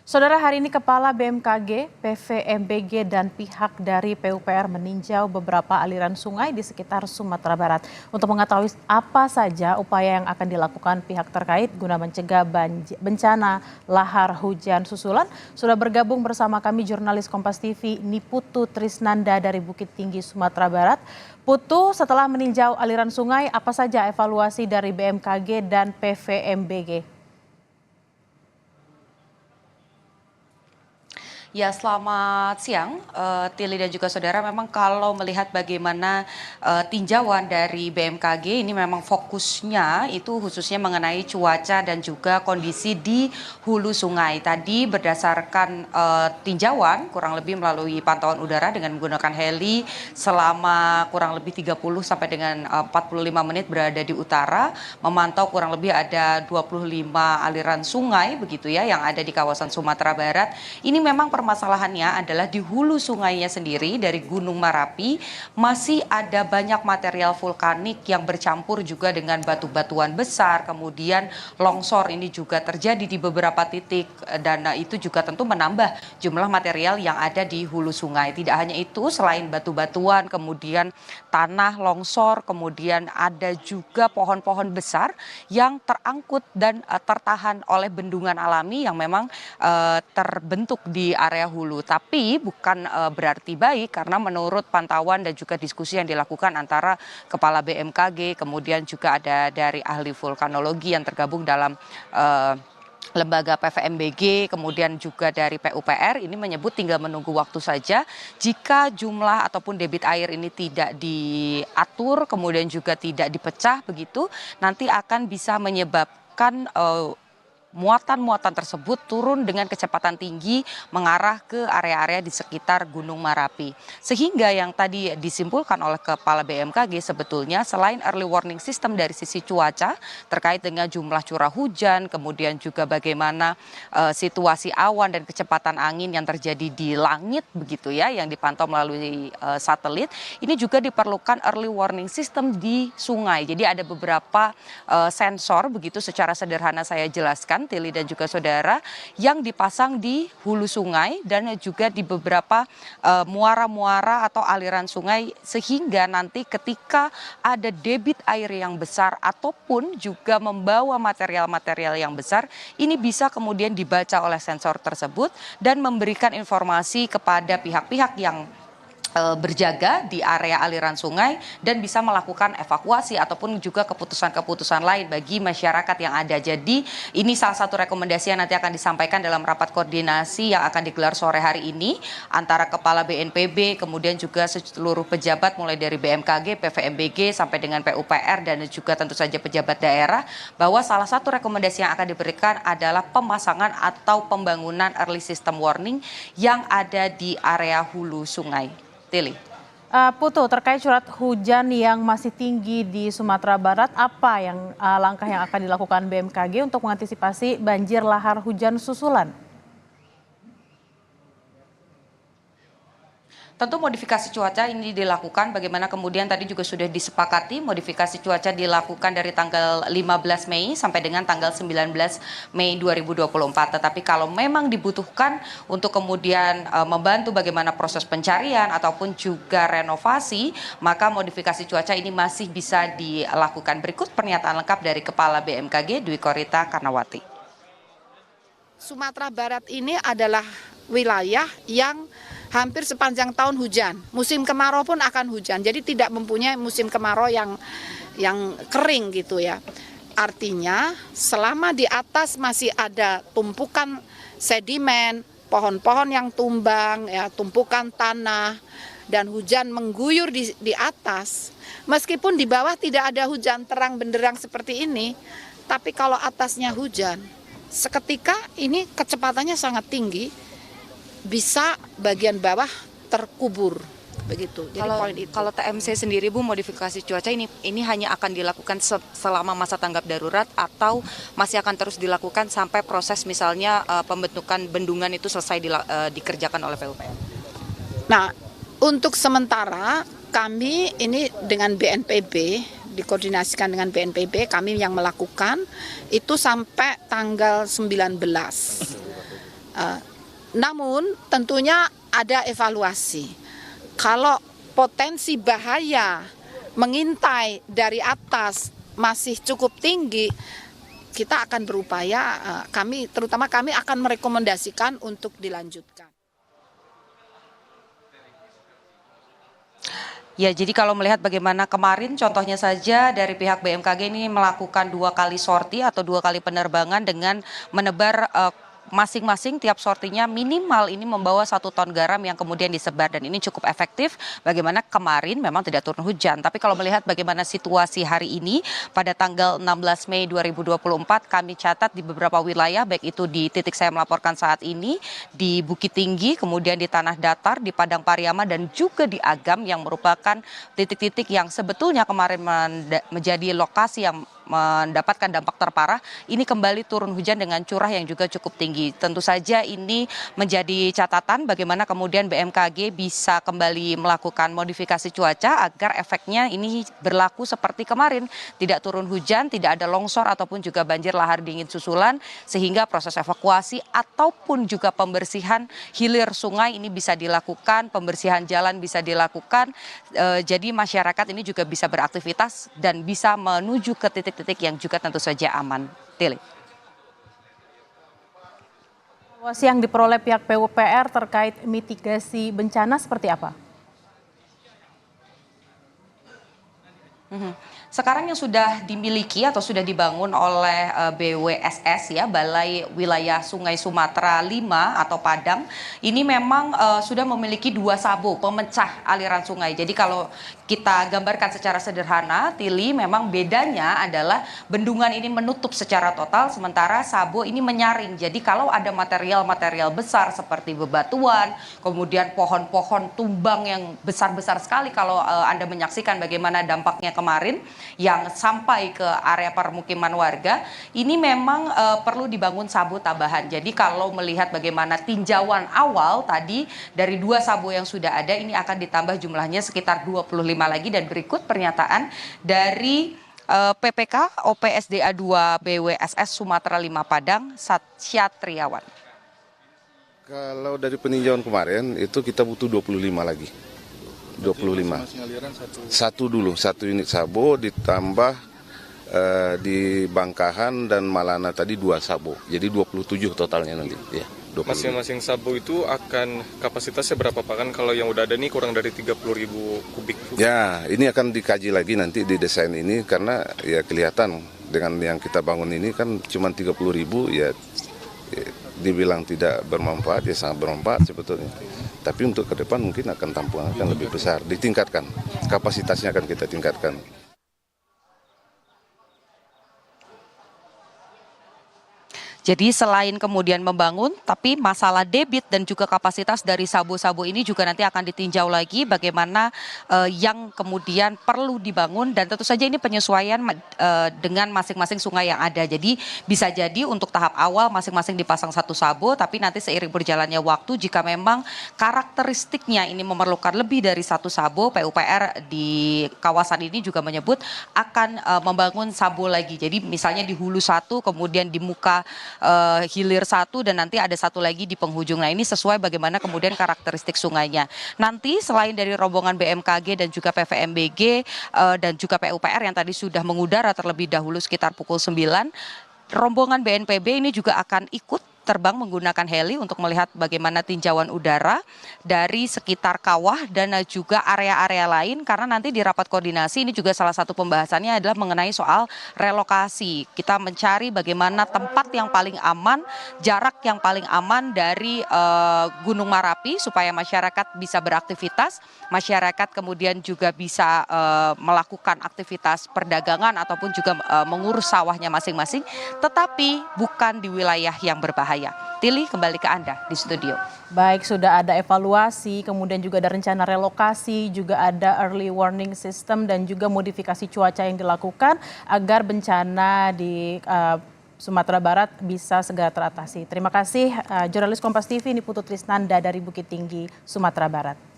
Saudara, hari ini Kepala BMKG, PVMBG, dan pihak dari PUPR meninjau beberapa aliran sungai di sekitar Sumatera Barat untuk mengetahui apa saja upaya yang akan dilakukan pihak terkait guna mencegah bencana lahar hujan susulan. Sudah bergabung bersama kami jurnalis Kompas TV Niputu Trisnanda dari Bukit Tinggi, Sumatera Barat. Putu, setelah meninjau aliran sungai, apa saja evaluasi dari BMKG dan PVMBG? Ya, selamat siang, Tili dan juga saudara. Memang kalau melihat bagaimana tinjauan dari BMKG, ini memang fokusnya itu khususnya mengenai cuaca dan juga kondisi di hulu sungai. Tadi berdasarkan tinjauan kurang lebih melalui pantauan udara dengan menggunakan heli selama kurang lebih 30 sampai dengan 45 menit berada di utara, memantau kurang lebih ada 25 aliran sungai begitu ya yang ada di kawasan Sumatera Barat. Ini memang permasalahannya adalah di hulu sungainya sendiri dari Gunung Merapi masih ada banyak material vulkanik yang bercampur juga dengan batu-batuan besar, kemudian longsor ini juga terjadi di beberapa titik dan itu juga tentu menambah jumlah material yang ada di hulu sungai. Tidak hanya itu, selain batu-batuan, kemudian tanah longsor, kemudian ada juga pohon-pohon besar yang terangkut dan tertahan oleh bendungan alami yang memang terbentuk di area hulu. Tapi bukan berarti baik, karena menurut pantauan dan juga diskusi yang dilakukan antara Kepala BMKG, kemudian juga ada dari ahli vulkanologi yang tergabung dalam lembaga PVMBG, kemudian juga dari PUPR, ini menyebut tinggal menunggu waktu saja. Jika jumlah ataupun debit air ini tidak diatur, kemudian juga tidak dipecah begitu, nanti akan bisa menyebabkan muatan-muatan tersebut turun dengan kecepatan tinggi mengarah ke area-area di sekitar Gunung Merapi. Sehingga yang tadi disimpulkan oleh Kepala BMKG sebetulnya selain early warning system dari sisi cuaca terkait dengan jumlah curah hujan, kemudian juga bagaimana situasi awan dan kecepatan angin yang terjadi di langit begitu ya yang dipantau melalui satelit, ini juga diperlukan early warning system di sungai. Jadi ada beberapa sensor begitu secara sederhana saya jelaskan, Tili dan juga saudara, yang dipasang di hulu sungai dan juga di beberapa muara-muara atau aliran sungai, sehingga nanti ketika ada debit air yang besar ataupun juga membawa material-material yang besar, ini bisa kemudian dibaca oleh sensor tersebut dan memberikan informasi kepada pihak-pihak yang berjaga di area aliran sungai dan bisa melakukan evakuasi ataupun juga keputusan-keputusan lain bagi masyarakat yang ada. Jadi ini salah satu rekomendasi yang nanti akan disampaikan dalam rapat koordinasi yang akan digelar sore hari ini antara Kepala BNPB, kemudian juga seluruh pejabat mulai dari BMKG, PVMBG sampai dengan PUPR dan juga tentu saja pejabat daerah, bahwa salah satu rekomendasi yang akan diberikan adalah pemasangan atau pembangunan early system warning yang ada di area hulu sungai. Tili. Putu, terkait curah hujan yang masih tinggi di Sumatera Barat, apa yang langkah yang akan dilakukan BMKG untuk mengantisipasi banjir lahar hujan susulan? Tentu modifikasi cuaca ini dilakukan, bagaimana kemudian tadi juga sudah disepakati modifikasi cuaca dilakukan dari tanggal 15 Mei sampai dengan tanggal 19 Mei 2024. Tetapi kalau memang dibutuhkan untuk kemudian membantu bagaimana proses pencarian ataupun juga renovasi, maka modifikasi cuaca ini masih bisa dilakukan. Berikut pernyataan lengkap dari Kepala BMKG Dwi Korita Karnawati. Sumatera Barat ini adalah wilayah yang hampir sepanjang tahun hujan. Musim kemarau pun akan hujan. Jadi tidak mempunyai musim kemarau yang kering gitu ya. Artinya selama di atas masih ada tumpukan sedimen, pohon-pohon yang tumbang, ya, tumpukan tanah dan hujan mengguyur di atas. Meskipun di bawah tidak ada hujan terang benderang seperti ini, tapi kalau atasnya hujan, seketika ini kecepatannya sangat tinggi, bisa bagian bawah terkubur begitu. Jadi poin itu. Kalau TMC sendiri Bu, modifikasi cuaca ini hanya akan dilakukan selama masa tanggap darurat atau masih akan terus dilakukan sampai proses misalnya pembentukan bendungan itu selesai dikerjakan oleh PUPR? Nah, untuk sementara kami ini dengan BNPB, dikoordinasikan dengan BNPB, kami yang melakukan itu sampai tanggal 19. Namun tentunya ada evaluasi. Kalau potensi bahaya mengintai dari atas masih cukup tinggi, kita akan berupaya, terutama kami akan merekomendasikan untuk dilanjutkan. Ya, jadi kalau melihat bagaimana kemarin contohnya saja dari pihak BMKG ini melakukan 2 kali sorti atau 2 kali penerbangan dengan menebar masing-masing tiap sortinya minimal ini membawa 1 ton garam yang kemudian disebar, dan ini cukup efektif. Bagaimana kemarin memang tidak turun hujan, tapi kalau melihat bagaimana situasi hari ini pada tanggal 16 Mei 2024 kami catat di beberapa wilayah, baik itu di titik saya melaporkan saat ini di Bukit Tinggi, kemudian di Tanah Datar, di Padang Pariaman, dan juga di Agam yang merupakan titik-titik yang sebetulnya kemarin menjadi lokasi yang mendapatkan dampak terparah, ini kembali turun hujan dengan curah yang juga cukup tinggi. Tentu saja ini menjadi catatan bagaimana kemudian BMKG bisa kembali melakukan modifikasi cuaca agar efeknya ini berlaku seperti kemarin, tidak turun hujan, tidak ada longsor ataupun juga banjir lahar dingin susulan, sehingga proses evakuasi ataupun juga pembersihan hilir sungai ini bisa dilakukan, pembersihan jalan bisa dilakukan, jadi masyarakat ini juga bisa beraktivitas dan bisa menuju ke titik yang juga tentu saja aman. Tili. Evaluasi yang diperoleh pihak PUPR terkait mitigasi bencana seperti apa? Sekarang yang sudah dimiliki atau sudah dibangun oleh BWSS ya, Balai Wilayah Sungai Sumatera 5 atau Padang, ini memang sudah memiliki 2 sabo pemecah aliran sungai. Jadi kalau kita gambarkan secara sederhana, Tili, memang bedanya adalah bendungan ini menutup secara total, sementara sabo ini menyaring. Jadi kalau ada material-material besar seperti bebatuan, kemudian pohon-pohon tumbang yang besar-besar sekali, kalau Anda menyaksikan bagaimana dampaknya kemarin yang sampai ke area permukiman warga, ini memang perlu dibangun sabo tambahan. Jadi kalau melihat bagaimana tinjauan awal tadi dari 2 sabo yang sudah ada, ini akan ditambah jumlahnya sekitar 25 lagi, dan berikut pernyataan dari PPK OPSDA 2 BWSS Sumatera 5 Padang, Satyatriawan. Kalau dari peninjauan kemarin itu kita butuh 25 lagi. 25. Satu unit sabo ditambah di Bangkahan dan Malana tadi 2 sabo. Jadi 27 totalnya nanti. Ya, masing-masing sabo itu akan kapasitasnya berapa Pak? Kan kalau yang udah ada ini kurang dari 30.000 kubik. Ya, ini akan dikaji lagi nanti di desain ini, karena ya kelihatan dengan yang kita bangun ini kan cuma 30.000 ya, dibilang tidak bermanfaat ya sangat bermanfaat sebetulnya. Tapi untuk ke depan mungkin akan tampungan akan lebih besar, ditingkatkan, kapasitasnya akan kita tingkatkan. Jadi selain kemudian membangun, tapi masalah debit dan juga kapasitas dari sabo-sabo ini juga nanti akan ditinjau lagi bagaimana yang kemudian perlu dibangun, dan tentu saja ini penyesuaian dengan masing-masing sungai yang ada. Jadi bisa jadi untuk tahap awal masing-masing dipasang 1 sabo, tapi nanti seiring berjalannya waktu jika memang karakteristiknya ini memerlukan lebih dari 1 sabo, PUPR di kawasan ini juga menyebut akan membangun sabo lagi. Jadi misalnya di hulu 1, kemudian di muka hilir 1, dan nanti ada 1 lagi di penghujung. Nah, ini sesuai bagaimana kemudian karakteristik sungainya. Nanti selain dari rombongan BMKG dan juga PVMBG dan juga PUPR yang tadi sudah mengudara terlebih dahulu sekitar pukul 9, rombongan BNPB ini juga akan ikut terbang menggunakan heli untuk melihat bagaimana tinjauan udara dari sekitar kawah dan juga area-area lain, karena nanti di rapat koordinasi ini juga salah satu pembahasannya adalah mengenai soal relokasi. Kita mencari bagaimana tempat yang paling aman, jarak yang paling aman dari Gunung Marapi supaya masyarakat bisa beraktivitas, masyarakat kemudian juga bisa melakukan aktivitas perdagangan ataupun juga mengurus sawahnya masing-masing, tetapi bukan di wilayah yang berbahaya. Tili, kembali ke Anda di studio. Baik, sudah ada evaluasi, kemudian juga ada rencana relokasi, juga ada early warning system dan juga modifikasi cuaca yang dilakukan agar bencana di Sumatera Barat bisa segera teratasi. Terima kasih jurnalis Kompas TV Niputu Trisnanda dari Bukit Tinggi, Sumatera Barat.